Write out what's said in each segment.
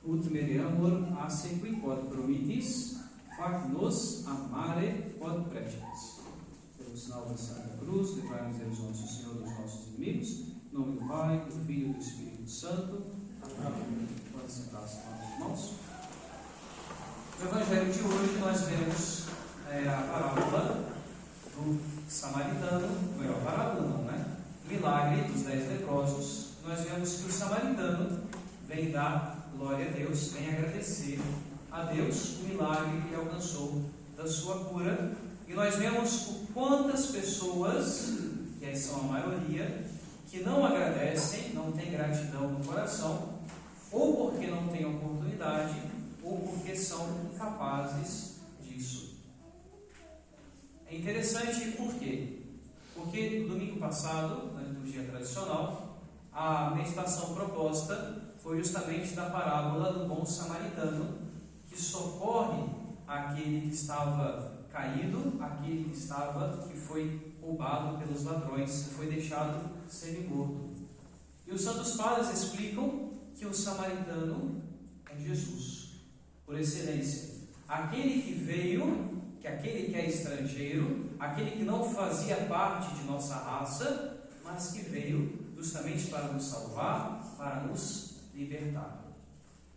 ut meriamur asequi quod promitis, fac nos amare quod preceps. Pelo sinal da Santa Cruz, livrai-nos Deus nosso Senhor dos nossos inimigos, em nome do Pai, do Filho e do Espírito Santo. Amém. Pode sentar-se, irmãos. No Evangelho de hoje nós vemos a parábola do samaritano, melhor, parábola não, né? Milagre dos 10 leprosos. Nós vemos que o samaritano vem dar glória a Deus, vem agradecer a Deus o milagre que ele alcançou da sua cura. E nós vemos o quantas pessoas, que são a maioria, que não agradecem, não têm gratidão no coração, ou porque não têm oportunidade, ou porque são incapazes disso. É interessante por quê? Porque no domingo passado, na liturgia tradicional, a meditação proposta foi justamente da parábola do bom samaritano, que socorre aquele que estava caído, aquele que foi roubado pelos ladrões, que foi deixado semi-morto. E os santos padres explicam que o samaritano é Jesus, por excelência. Aquele que veio, aquele que é estrangeiro, aquele que não fazia parte de nossa raça, mas que veio justamente para nos salvar, para nos libertar.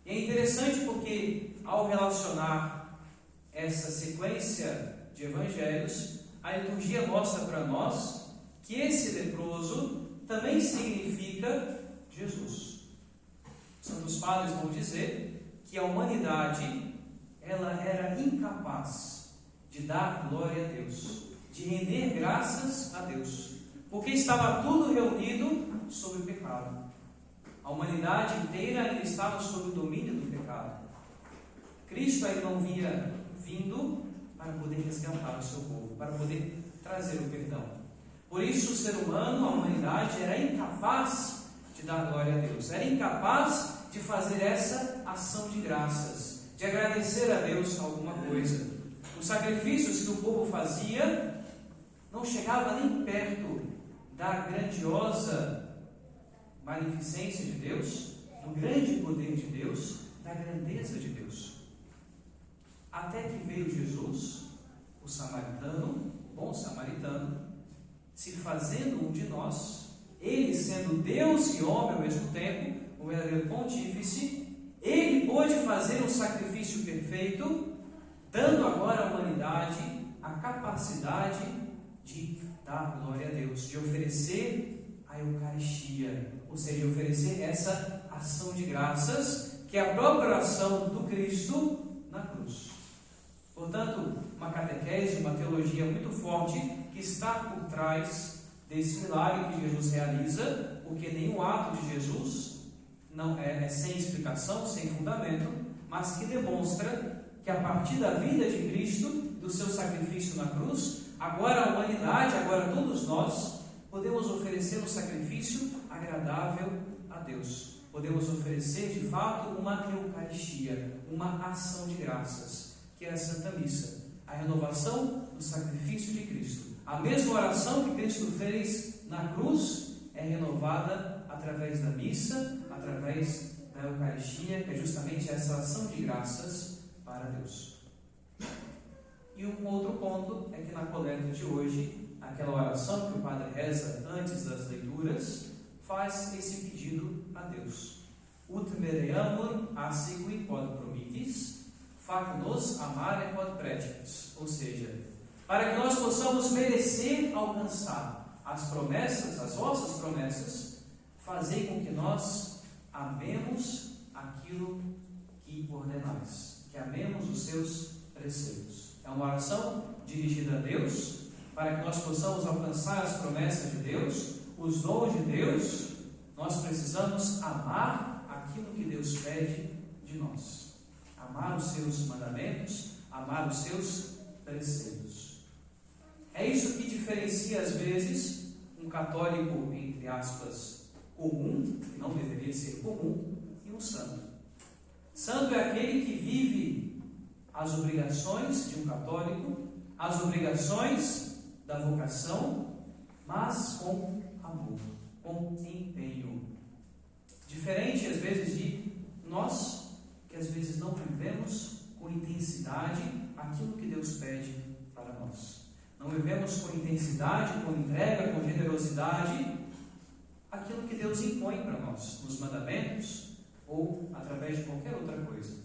E é interessante porque, ao relacionar essa sequência de evangelhos, a liturgia mostra para nós que esse leproso também significa Jesus. Os santos padres vão dizer que a humanidade ela era incapaz de dar glória a Deus, de render graças a Deus, porque estava tudo reunido sob o pecado. A humanidade inteira ainda estava sob o domínio do pecado. Cristo ainda não vinha vindo para poder resgatar o seu povo, para poder trazer o perdão. Por isso o ser humano, a humanidade, era incapaz de dar glória a Deus, era incapaz de fazer essa ação de graças, de agradecer a Deus alguma coisa. Os sacrifícios que o povo fazia não chegavam nem perto da grandiosa magnificência de Deus, do grande poder de Deus, da grandeza de Deus. Até que veio Jesus, o samaritano, o bom samaritano, se fazendo um de nós, ele sendo Deus e homem ao mesmo tempo, o verdadeiro pontífice, ele pôde fazer um sacrifício perfeito, dando agora à humanidade a capacidade de dar glória a Deus, de oferecer a Eucaristia, ou seja, de oferecer essa ação de graças, que é a própria oração do Cristo na cruz. Portanto, uma catequese, uma teologia muito forte que está por trás desse milagre que Jesus realiza, porque nenhum ato de Jesus não é sem explicação, sem fundamento, mas que demonstra que a partir da vida de Cristo, do seu sacrifício na cruz, agora a humanidade, agora todos nós, podemos oferecer um sacrifício agradável a Deus. Podemos oferecer de fato uma Eucaristia, uma ação de graças, que é a Santa Missa, a renovação do sacrifício de Cristo. A mesma oração que Cristo fez na cruz é renovada através da missa, através da Eucaristia, que é justamente essa ação de graças para Deus. E um outro ponto é que na coleta de hoje, aquela oração que o padre reza antes das leituras, faz esse pedido a Deus. Ut mereamur asequi quod promitis, fac nos amare quod preceps. Ou seja, para que nós possamos merecer alcançar as promessas, as vossas promessas, fazei com que nós amemos aquilo que ordenais, que amemos os seus preceitos. É uma oração dirigida a Deus, para que nós possamos alcançar as promessas de Deus, os dons de Deus. Nós precisamos amar aquilo que Deus pede de nós, amar os seus mandamentos, amar os seus preceitos. É isso que diferencia às vezes um católico, entre aspas, comum, que não deveria ser comum, e um santo. Santo é aquele que vive as obrigações de um católico, as obrigações da vocação, mas com amor, com empenho. Diferente às vezes de nós, intensidade aquilo que Deus pede para nós. Não vivemos com intensidade, com entrega, com generosidade, aquilo que Deus impõe para nós, nos mandamentos ou através de qualquer outra coisa.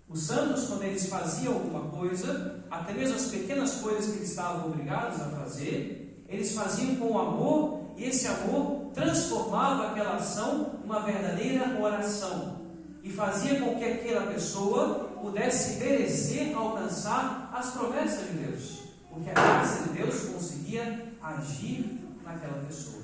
Os santos, quando eles faziam alguma coisa, até mesmo as pequenas coisas que eles estavam obrigados a fazer, eles faziam com amor, e esse amor transformava aquela ação numa verdadeira oração e fazia com que aquela pessoa pudesse merecer alcançar as promessas de Deus, porque a graça de Deus conseguia agir naquela pessoa.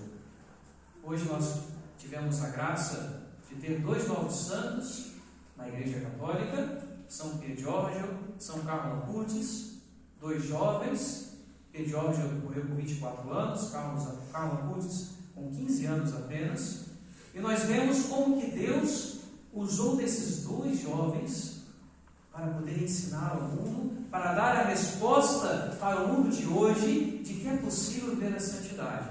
Hoje nós tivemos a graça de ter 2 novos santos na Igreja Católica, São Piergiorgio, São Carlo Acutis, 2 jovens. Piergiorgio morreu com 24 anos, Carlo Acutis com 15 anos apenas. E nós vemos como que Deus usou desses 2 jovens para poder ensinar ao mundo, para dar a resposta para o mundo de hoje de que é possível viver a santidade.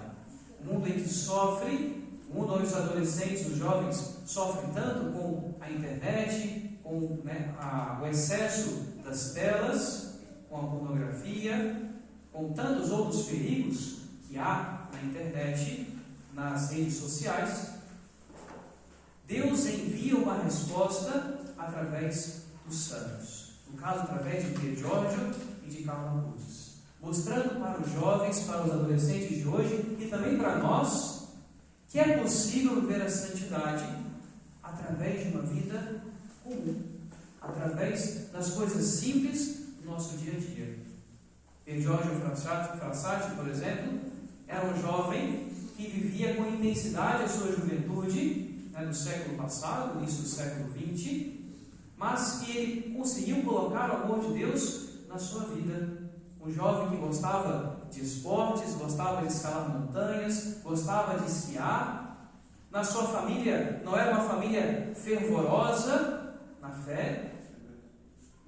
Um mundo em que sofre, um mundo onde os adolescentes, os jovens sofrem tanto com a internet, com o excesso das telas, com a pornografia, com tantos outros perigos que há na internet, nas redes sociais. Deus envia uma resposta através dos santos, no caso através de Piergiorgio e de Carlo Acutis, mostrando para os jovens, para os adolescentes de hoje e também para nós que é possível viver a santidade através de uma vida comum, através das coisas simples do nosso dia a dia. Piergiorgio Frassati, por exemplo, era um jovem que vivia com intensidade a sua juventude, no século passado, início do século XX, mas que ele conseguiu colocar o amor de Deus na sua vida. Um jovem que gostava de esportes, gostava de escalar montanhas, gostava de esquiar. Na sua família, não era uma família fervorosa na fé,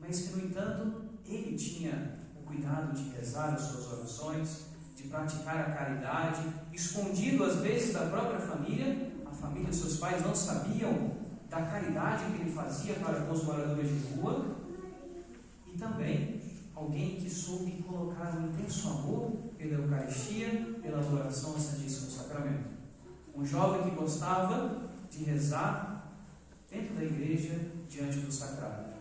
mas que, no entanto, ele tinha o cuidado de rezar as suas orações, de praticar a caridade, escondido às vezes da própria família. A família e seus pais não sabiam da caridade que ele fazia para com os moradores de rua. E também alguém que soube colocar um intenso amor pela Eucaristia, pela adoração ao Santíssimo Sacramento. Um jovem que gostava de rezar dentro da igreja, diante do sacrário.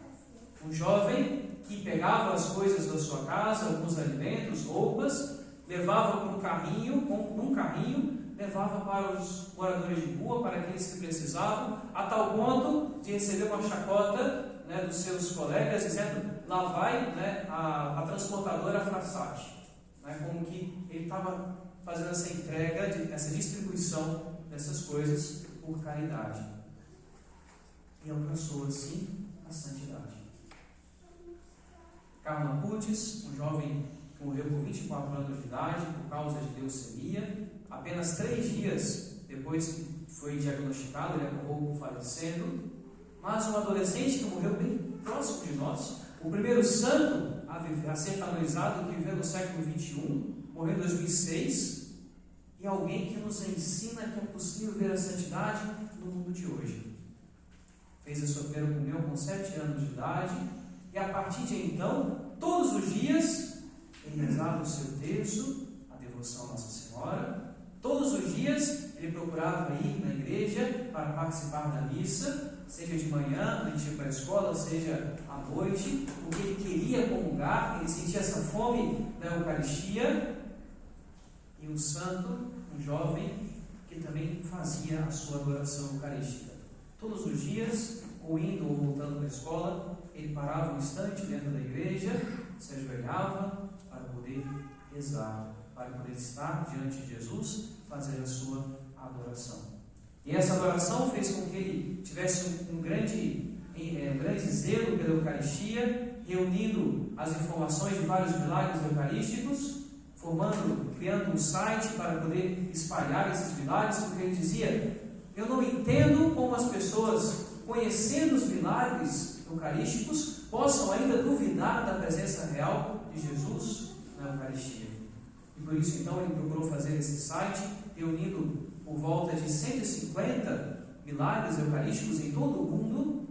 Um jovem que pegava as coisas da sua casa, alguns alimentos, roupas, levava num carrinho, levava para os moradores de rua, para aqueles que precisavam, a tal ponto de receber uma chacota dos seus colegas, dizendo: lá vai a transportadora Frassati. Como que ele estava fazendo essa entrega, essa distribuição dessas coisas por caridade. E alcançou assim a santidade. Carlo Acutis, um jovem que morreu com 24 anos de idade por causa de leucemia. Apenas 3 dias depois que foi diagnosticado, ele acabou falecendo. Mas um adolescente que morreu bem próximo de nós, o primeiro santo a ser canonizado, que viveu no século XXI, morreu em 2006, e alguém que nos ensina que é possível ver a santidade no mundo de hoje. Fez a sua primeira comunhão com 7 anos de idade, e a partir de então, todos os dias, ele rezava o seu terço, a devoção a Nossa Senhora. Todos os dias ele procurava ir na igreja para participar da missa, seja de manhã, antes de ir para a escola, seja à noite, porque ele queria comungar, ele sentia essa fome da Eucaristia. E um santo, um jovem, que também fazia a sua adoração eucarística. Todos os dias, ou indo ou voltando para a escola, ele parava um instante dentro da igreja, se ajoelhava para poder rezar, para poder estar diante de Jesus, fazer a sua adoração. E essa adoração fez com que ele tivesse um grande zelo pela Eucaristia, reunindo as informações de vários milagres eucarísticos, criando um site para poder espalhar esses milagres, porque ele dizia: eu não entendo como as pessoas, conhecendo os milagres eucarísticos, possam ainda duvidar da presença real de Jesus na Eucaristia. E por isso então ele procurou fazer esse site, reunindo por volta de 150 milagres eucarísticos em todo o mundo.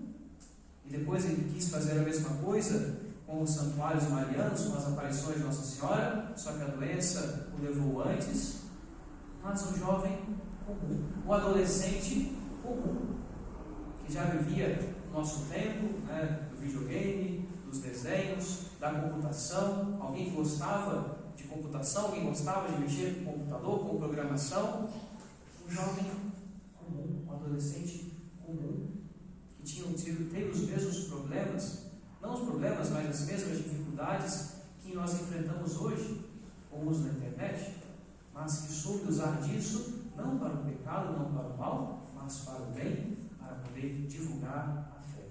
E depois ele quis fazer a mesma coisa com os santuários marianos, com as aparições de Nossa Senhora, só que a doença o levou antes. Mas um jovem comum, um adolescente comum, que já vivia no nosso tempo, do videogame, dos desenhos, da computação, alguém que gostava de computação, alguém gostava de mexer com computador, com programação, um jovem comum, um adolescente comum, que teve os mesmos problemas, não os problemas, mas as mesmas dificuldades que nós enfrentamos hoje, com o uso da internet, mas que soube usar disso, não para o pecado, não para o mal, mas para o bem, para poder divulgar a fé.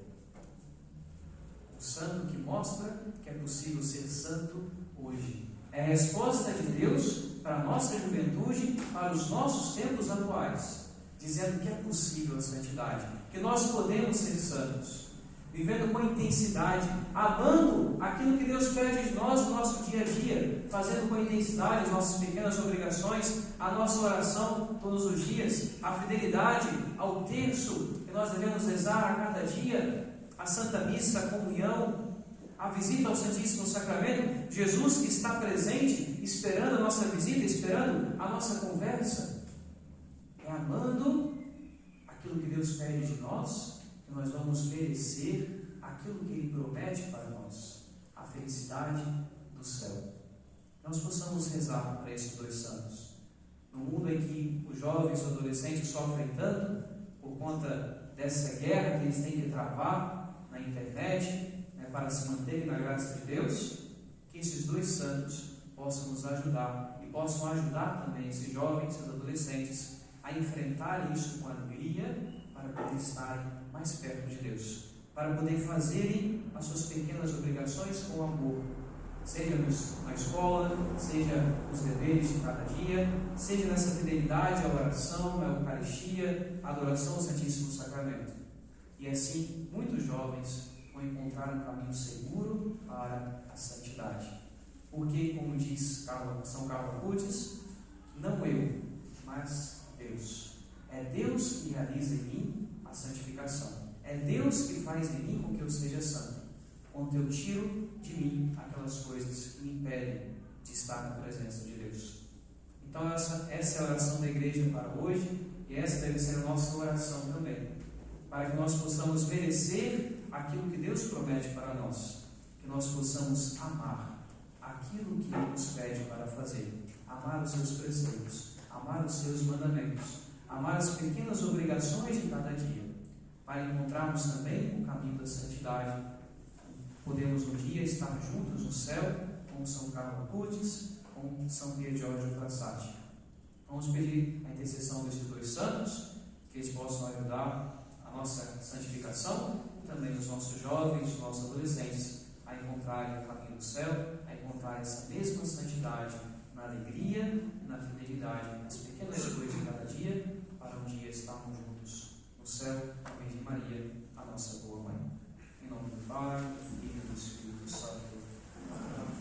O santo que mostra que é possível ser santo hoje. É a resposta de Deus para a nossa juventude, para os nossos tempos atuais, dizendo que é possível a santidade, que nós podemos ser santos, vivendo com intensidade, amando aquilo que Deus pede de nós no nosso dia a dia, fazendo com intensidade as nossas pequenas obrigações, a nossa oração todos os dias, a fidelidade ao terço que nós devemos rezar a cada dia, a Santa Missa, a comunhão, a visita ao Santíssimo Sacramento, Jesus que está presente, esperando a nossa visita, esperando a nossa conversa. É amando aquilo que Deus pede de nós, que nós vamos merecer aquilo que Ele promete para nós, a felicidade do céu. Nós possamos rezar para esses dois santos. No mundo em que os jovens e os adolescentes sofrem tanto, por conta dessa guerra que eles têm que travar na internet, para se manterem na graça de Deus, que esses dois santos possam nos ajudar e possam ajudar também esses jovens e esses adolescentes a enfrentarem isso com alegria, para poder estarem mais perto de Deus, para poder fazerem as suas pequenas obrigações com amor, seja na escola, seja nos deveres de cada dia, seja nessa fidelidade à oração, à Eucaristia, à adoração ao Santíssimo Sacramento. E assim, muitos jovens vão encontrar um caminho seguro para a santidade. Porque, como diz São Carlo Acutis, não eu, mas Deus. É Deus que realiza em mim a santificação. É Deus que faz em mim com que eu seja santo. Quando eu tiro de mim aquelas coisas que me impedem de estar na presença de Deus. Então essa é a oração da igreja para hoje, e essa deve ser a nossa oração também, para que nós possamos merecer aquilo que Deus promete para nós, que nós possamos amar aquilo que Ele nos pede para fazer, amar os seus preceitos, amar os seus mandamentos, amar as pequenas obrigações de cada dia, para encontrarmos também o caminho da santidade. Podemos um dia estar juntos no céu com São Carlo Acutis, com São Pier Giorgio Frassati. Vamos pedir a intercessão desses dois santos, que eles possam ajudar a nossa santificação, e também os nossos jovens, os nossos adolescentes, a encontrarem o caminho do céu, a encontrar essa mesma santidade na alegria e na fidelidade, nas pequenas coisas de cada dia, para um dia estarmos juntos no céu, com a Virgem Maria, a nossa boa mãe. Em nome do Pai, do Filho e do Espírito Santo. Amém.